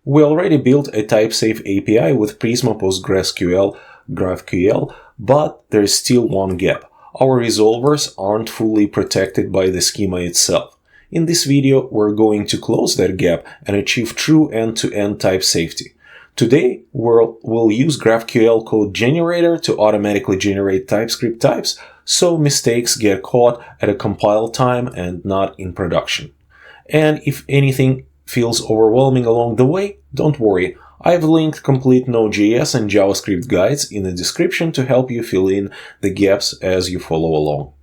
We already built a type-safe API with Prisma PostgreSQL GraphQL, but there's still one gap. Our resolvers aren't fully protected by the schema itself. In this video, we're going to close that gap and achieve true end-to-end type safety. Today, we'll use GraphQL Code Generator to automatically generate TypeScript types so mistakes get caught at a compile time and not in production. And if anything feels overwhelming along the way, don't worry. I've linked complete Node.js and JavaScript guides in the description to help you fill in the gaps as you follow along.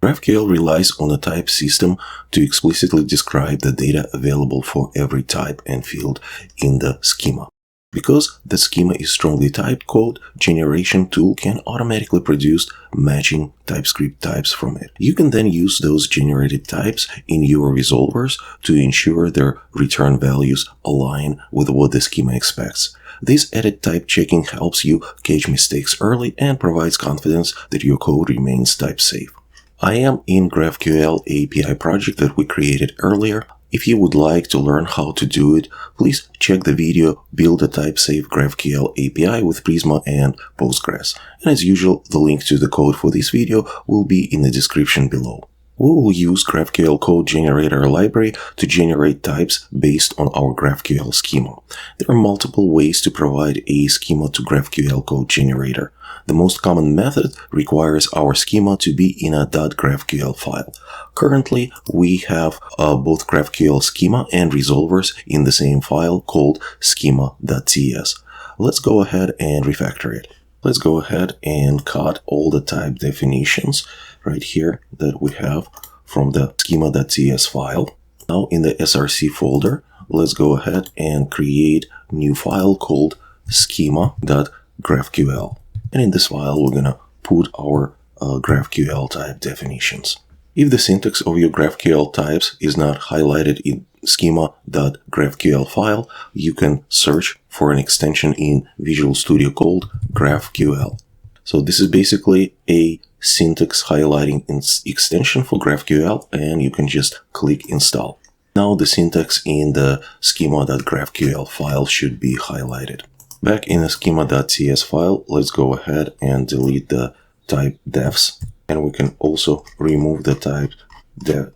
GraphQL relies on a type system to explicitly describe the data available for every type and field in the schema. Because the schema is strongly typed, code generation tool can automatically produce matching TypeScript types from it. You can then use those generated types in your resolvers to ensure their return values align with what the schema expects. This edit type checking helps you catch mistakes early and provides confidence that your code remains type safe. I am in GraphQL API project that we created earlier. If you would like to learn how to do it, please check the video Build a Type-Safe GraphQL API with Prisma and Postgres. And as usual, the link to the code for this video will be in the description below. We will use GraphQL Code Generator library to generate types based on our GraphQL schema. There are multiple ways to provide a schema to GraphQL Code Generator. The most common method requires our schema to be in a .graphql file. Currently, we have both GraphQL schema and resolvers in the same file called schema.ts. Let's go ahead and refactor it. Let's go ahead and cut all the type definitions right here that we have from the schema.ts file. Now in the src folder, let's go ahead and create a new file called schema.graphql. And in this file, we're going to put our GraphQL type definitions. If the syntax of your GraphQL types is not highlighted in schema.graphql file, you can search for an extension in Visual Studio called GraphQL. So this is basically a syntax highlighting extension for GraphQL, and you can just click install. Now the syntax in the schema.graphql file should be highlighted. Back in the schema.ts file, let's go ahead and delete the type defs, and we can also remove the type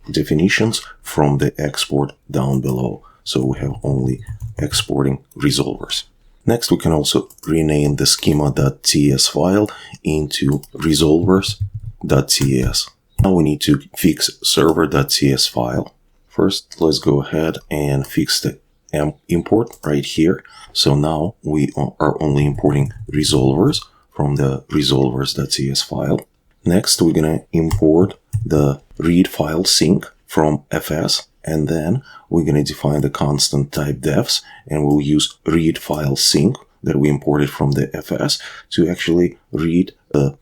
definitions from the export down below. So we have only exporting resolvers. Next, we can also rename the schema.ts file into resolvers.ts. Now we need to fix server.ts file. First, let's go ahead and fix the import right here. So now we are only importing resolvers from the resolvers.ts file. Next, we're going to import the read file sync from fs, and then we're going to define the constant type defs, and we'll use read file sync that we imported from the fs to actually read the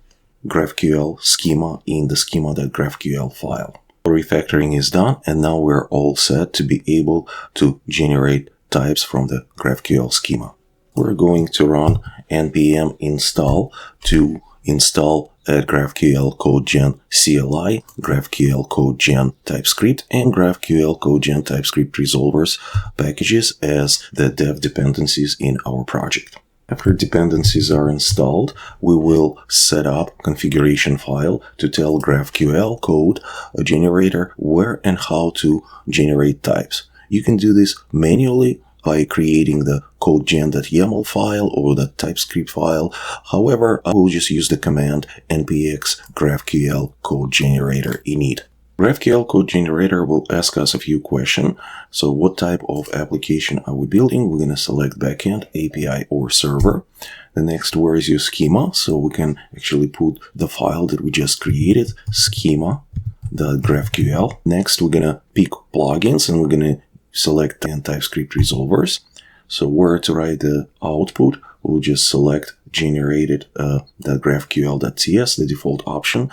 GraphQL schema in the schema.graphql file. Refactoring is done, and now we're all set to be able to generate types from the GraphQL schema. We're going to run npm install to install a GraphQL Code Gen CLI, GraphQL Code Gen TypeScript, and GraphQL Code Gen TypeScript resolvers packages as the dev dependencies in our project. After dependencies are installed, we will set up a configuration file to tell GraphQL Code Generator where and how to generate types. You can do this manually by creating the codegen.yaml file or the TypeScript file. However, I will just use the command npx GraphQL Code Generator init. GraphQL Code Generator will ask us a few questions. So what type of application are we building? We're going to select Backend, API, or server. The next, where is your schema? So we can actually put the file that we just created, schema.graphql. Next, we're going to pick plugins, and we're going to select TypeScript resolvers. So where to write the output, we'll just select generated.graphql.ts, the default option.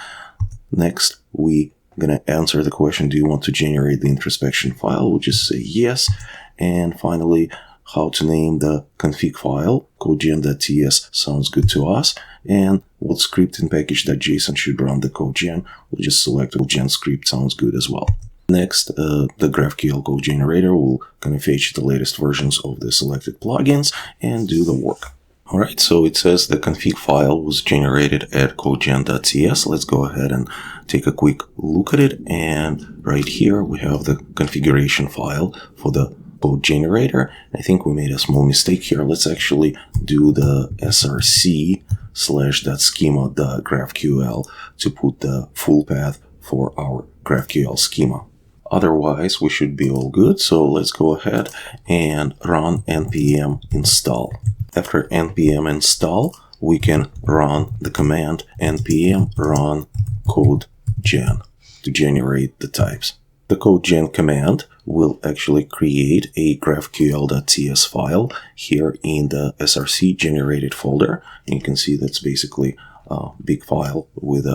Next, we going to answer the question, do you want to generate the introspection file? We'll just say yes. And finally, how to name the config file. Codegen.ts sounds good to us. And what script in package.json should run the codegen? We'll just select Codegen script, sounds good as well. Next, the GraphQL Code Generator will kind of fetch the latest versions of the selected plugins and do the work. Alright, so it says the config file was generated at codegen.cs. Let's go ahead and take a quick look at it. And right here we have the configuration file for the code generator. I think we made a small mistake here. Let's actually do the src/.schema.graphql to put the full path for our GraphQL schema. Otherwise, we should be all good. So let's go ahead and run npm install. After npm install, we can run the command npm run codegen to generate the types. The codegen command will actually create a graphql.ts file here in the src generated folder. And you can see that's basically a big file with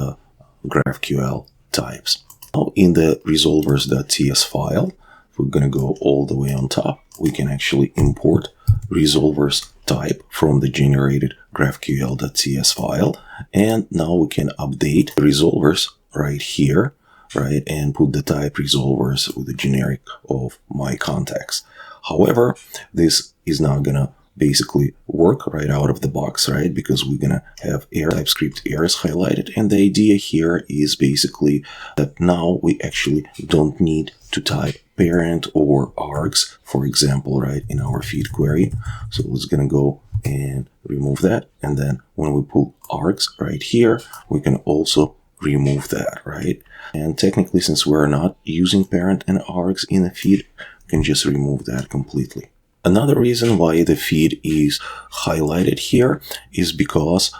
GraphQL types. Now in the resolvers.ts file, if we're going to go all the way on top, we can actually import resolvers type from the generated graphql.ts file. And now we can update the resolvers right here, right, and put the type resolvers with the generic of my context. However, this is not going to basically work right out of the box, right, because we're going to have TypeScript errors highlighted. And the idea here is basically that now we actually don't need to type parent or args, for example, right, in our feed query. So it's going to go and remove that. And then when we pull args right here, we can also remove that, right? And technically, since we're not using parent and args in the feed, we can just remove that completely. Another reason why the feed is highlighted here is because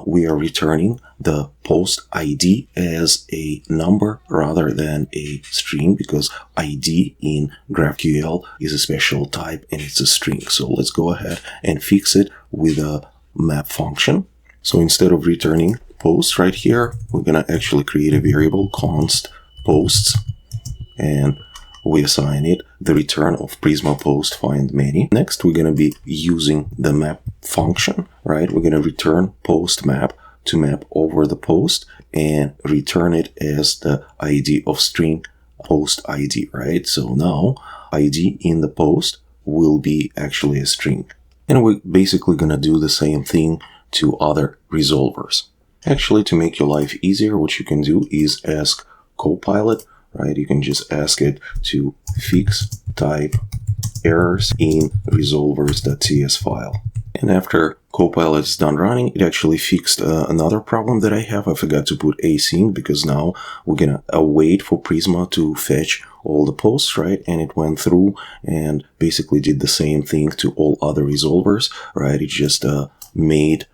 we are returning the post ID as a number rather than a string, because ID in GraphQL is a special type and it's a string. So let's go ahead and fix it with a map function. So instead of returning posts right here, we're going to actually create a variable const posts, and we assign it the return of Prisma post find many. Next, we're going to be using the map function, right? We're going to return post map to map over the post and return it as the ID of string post ID, right? So now ID in the post will be actually a string. And we're basically going to do the same thing to other resolvers. Actually, to make your life easier, what you can do is ask Copilot, right? You can just ask it to fix type errors in resolvers.ts file. And after Copilot is done running, it actually fixed another problem that I have. I forgot to put async, because now we're going to wait for Prisma to fetch all the posts, right? And it went through and basically did the same thing to all other resolvers, right? It just made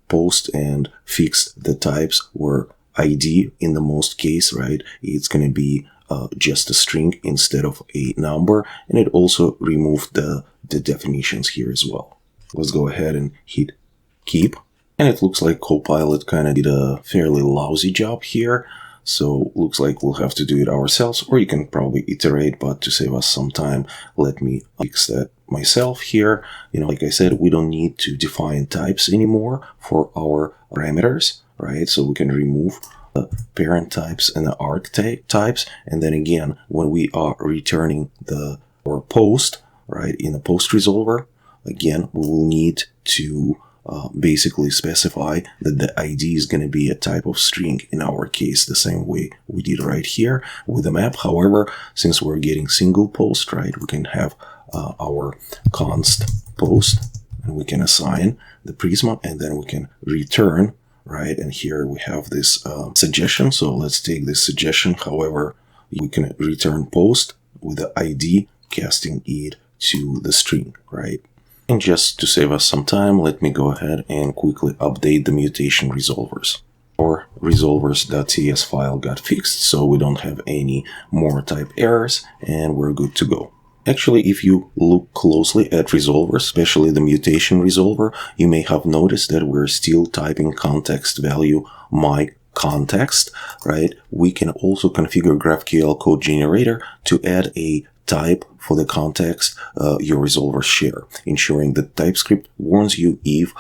post and fixed the types where ID in the most case, right? It's going to be just a string instead of a number. And it also removed the definitions here as well. Let's go ahead and hit keep. And it looks like Copilot kind of did a fairly lousy job here. So looks like we'll have to do it ourselves, or you can probably iterate, but to save us some time, let me fix that myself here. You know, like I said, we don't need to define types anymore for our parameters, right? So we can remove the parent types and the arg types. And then again, when we are returning our post, right, in the post resolver, again, we will need to basically specify that the ID is going to be a type of string, in our case, the same way we did right here with the map. However, since we're getting single post, right, we can have our const post, and we can assign the Prisma, and then we can return, right? And here we have this suggestion. So let's take this suggestion. However, we can return post with the ID, casting it to the string, right? And just to save us some time, let me go ahead and quickly update the mutation resolvers. Our resolvers.ts file got fixed, so we don't have any more type errors, and we're good to go. Actually, if you look closely at resolvers, especially the mutation resolver, you may have noticed that we're still typing context value my context, right? We can also configure GraphQL Code Generator to add a type for the context your resolvers share, ensuring that TypeScript warns you if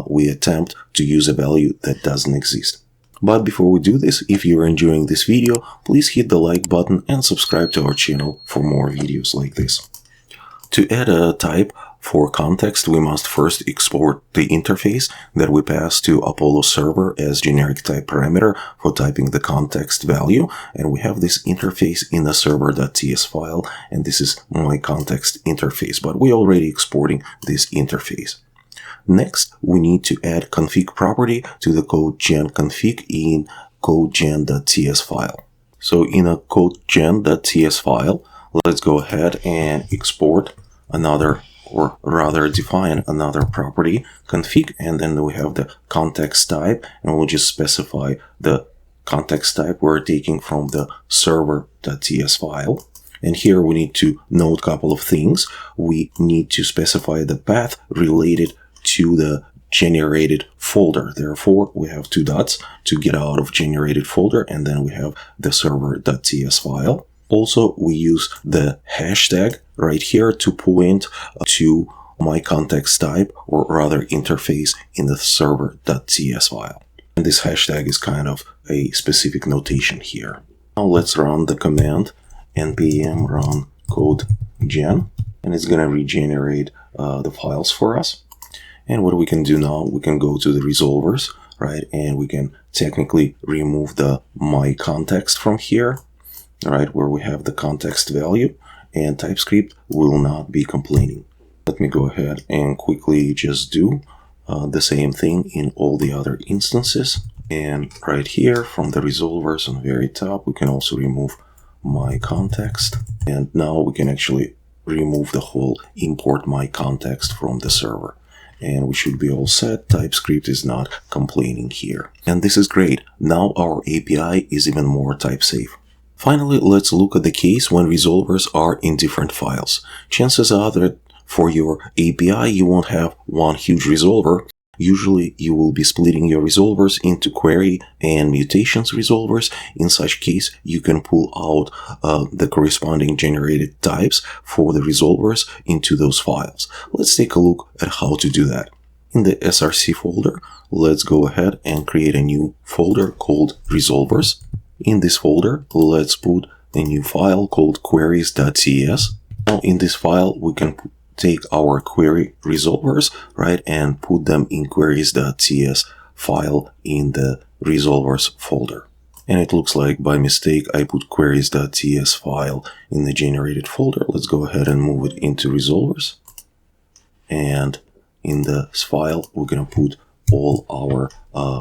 we attempt to use a value that doesn't exist. But before we do this, if you're enjoying this video, please hit the like button and subscribe to our channel for more videos like this. To add a type for context, we must first export the interface that we pass to Apollo server as generic type parameter for typing the context value. And we have this interface in the server.ts file, and this is my context interface, but we're already exporting this interface. Next, we need to add config property to the Codegen config in Codegen.ts file. So in a Codegen.ts file, let's go ahead and export another, or rather define another property config, and then we have the context type, and we'll just specify the context type we're taking from the server.ts file. And here we need to note a couple of things. We need to specify the path related to the generated folder. Therefore, we have two dots to get out of generated folder, and then we have the server.ts file. Also, we use the hashtag right here to point to my context type, or rather interface, in the server.ts file. And this hashtag is kind of a specific notation here. Now let's run the command npm run codegen, and it's going to regenerate the files for us. And what we can do now, we can go to the resolvers, right? And we can technically remove the my context from here, right? Where we have the context value, and TypeScript will not be complaining. Let me go ahead and quickly just do the same thing in all the other instances. And right here from the resolvers on the very top, we can also remove my context. And now we can actually remove the whole import my context from the server. And we should be all set. TypeScript is not complaining here. And this is great. Now our API is even more type safe. Finally, let's look at the case when resolvers are in different files. Chances are that for your API, you won't have one huge resolver. Usually, you will be splitting your resolvers into query and mutations resolvers. In such case, you can pull out the corresponding generated types for the resolvers into those files. Let's take a look at how to do that. In the src folder, let's go ahead and create a new folder called resolvers. In this folder, let's put a new file called queries.cs. Now, in this file, we can take our query resolvers, right, and put them in queries.cs file in the resolvers folder. And it looks like by mistake I put queries.ts file in the generated folder. Let's go ahead and move it into resolvers. And in this file, we're going to put all our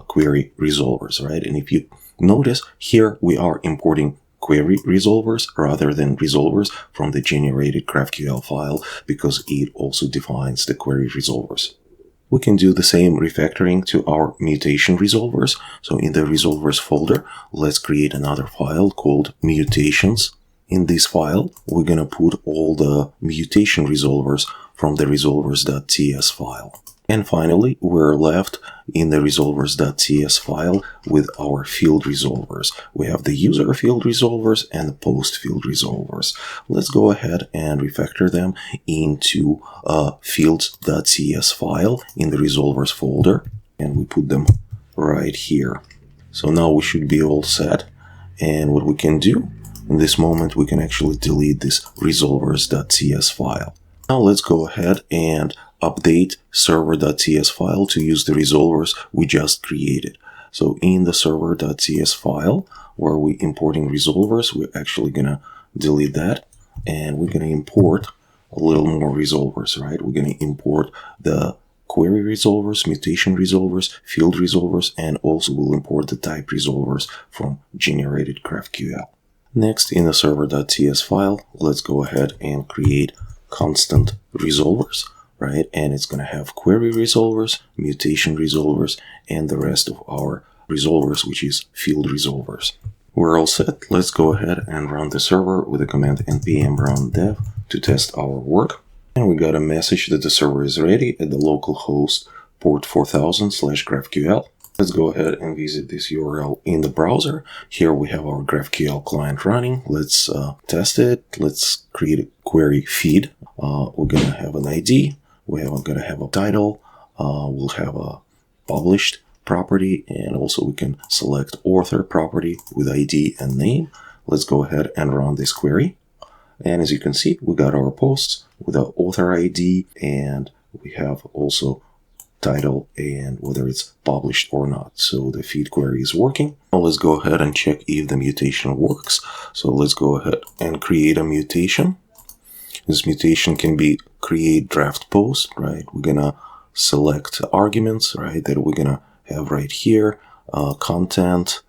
query resolvers, right? And if you notice here, we are importing query resolvers rather than resolvers from the generated GraphQL file, because it also defines the query resolvers. We can do the same refactoring to our mutation resolvers. So in the resolvers folder, let's create another file called mutations. In this file, we're going to put all the mutation resolvers from the resolvers.ts file. And finally, we're left in the resolvers.ts file with our field resolvers. We have the user field resolvers and the post field resolvers. Let's go ahead and refactor them into a fields.cs file in the resolvers folder, and we put them right here. So now we should be all set. And what we can do in this moment, we can actually delete this resolvers.cs file. Now let's go ahead and update server.ts file to use the resolvers we just created. So in the server.ts file, where we're importing resolvers, we're actually going to delete that, and we're going to import a little more resolvers, right? We're going to import the query resolvers, mutation resolvers, field resolvers, and also we'll import the type resolvers from generated GraphQL. Next, in the server.ts file, let's go ahead and create constant resolvers, right? And it's going to have query resolvers, mutation resolvers, and the rest of our resolvers, which is field resolvers. We're all set. Let's go ahead and run the server with the command npm run dev to test our work. And we got a message that the server is ready at the local host port 4000/GraphQL. Let's go ahead and visit this URL in the browser. Here we have our GraphQL client running. Let's test it. Let's create a query feed. We're going to have an ID. We're going to have a title. We'll have a published property, and also we can select author property with ID and name. Let's go ahead and run this query. And as you can see, we got our posts with the author ID, and we have also title and whether it's published or not. So the feed query is working. Now let's go ahead and check if the mutation works. So let's go ahead and create a mutation. This mutation can be create draft post, right? We're gonna select arguments, right, that we're gonna have right here, content,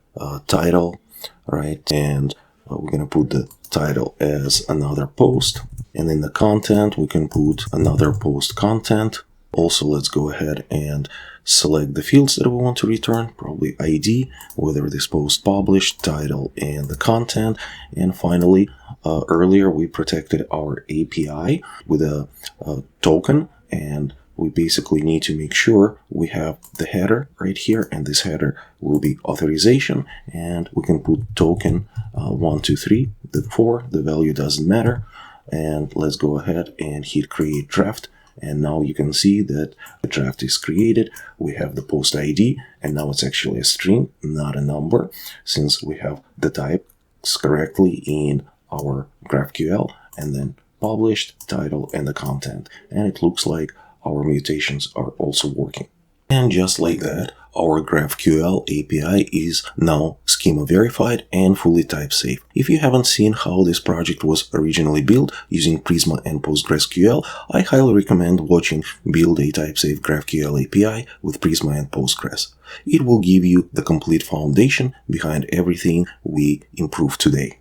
title, right? And we're gonna put the title as another post. And in the content, we can put another post content. Also, let's go ahead and select the fields that we want to return, probably ID, whether this post published, title, and the content. And finally, earlier we protected our API with a token, and we basically need to make sure we have the header right here, and this header will be authorization, and we can put token 123, the 4, the value doesn't matter. And let's go ahead and hit create draft. And now you can see that the draft is created. We have the post ID, and now it's actually a string, not a number, since we have the types correctly in our GraphQL, and then published, title, and the content. And it looks like our mutations are also working. And just like that, our GraphQL API is now schema verified and fully type safe. If you haven't seen how this project was originally built using Prisma and PostgreSQL, I highly recommend watching Build a Type Safe GraphQL API with Prisma and Postgres. It will give you the complete foundation behind everything we improved today.